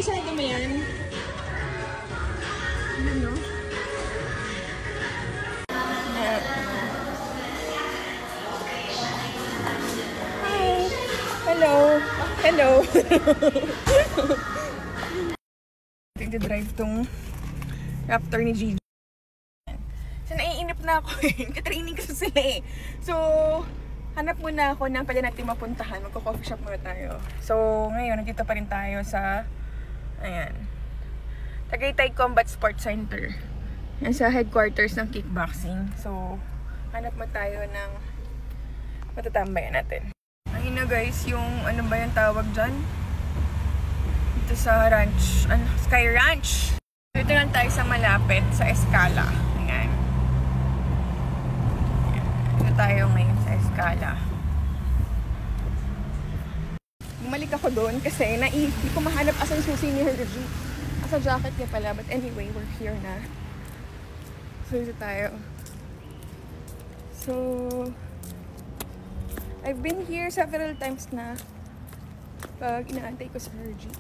Kabisado mo yan? Ano? Hi! Hello! Hello! Nag-drive tong Raptor ni Gigi. So, naiinip na ako eh. Katraining kasi sila eh. So, hanap muna ako ng pwede natin mapuntahan. Magko-coffee shop muna tayo. So, ngayon, nandito pa rin tayo sa, ayan, Tagaytay Combat Sports Center. Yan sa headquarters ng kickboxing. So, hanap mo tayo ng matatambayan natin. Ayun na guys, yung ano ba yung tawag dyan? Ito sa ranch, Sky Ranch. Dito lang tayo sa malapit, sa Escala. Ayan. Dito tayo ngayon sa Escala. Bumalik ako doon kasi hindi ko mahanap asan susi ni Hergy. Asa jacket niya pala. But anyway, we're here na. So, dito tayo. So, I've been here several times na pag inaantay ko sa Hergy.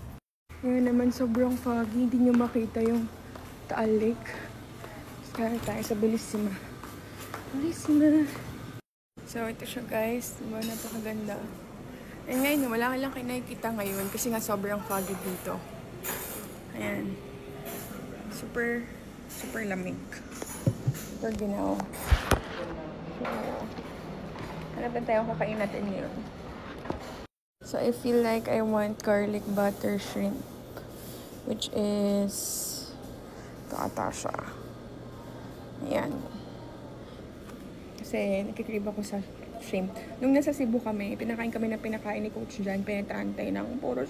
Ngayon naman sobrang foggy, hindi nyo makita yung Taal Lake. Kaya tayo sa Bellissima. Bellissima! So ito siya guys, diba napakaganda. And ngayon, wala lang kayo nakikita ngayon kasi nga sobrang foggy dito. Ayan. Super lamig. Ito ginaw. So, hanap na tayo kakain natin ngayon. So, I feel like I want garlic butter shrimp, which is ito ata siya. Ayan. Kasi nakikrib ako sa shrimp. Nung nasa Cebu kami, pinakain ni Coach Jan, pinatantay ng puro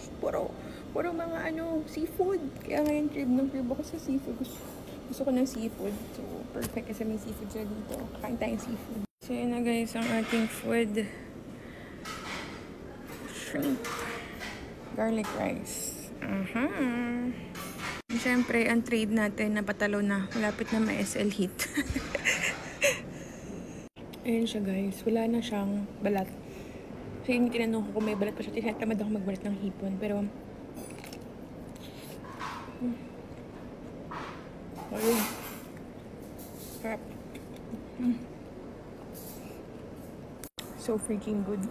mga seafood. Kaya ngayon crib ako sa seafood. Gusto ko ng seafood. So, perfect kasi may seafood sila dito. Kakain tayong seafood. So, yun na guys, ang ating food. Shrimp. Garlic rice. Siyempre, ang trade natin na patalo na. Malapit na ma-SL hit. Ayan siya guys. Wala na siyang balat. Kasi yung tinanong ko kung may balat pa siya. Tinatamad ako magbalat ng hipon. Pero, ayun. Crap. So freaking good.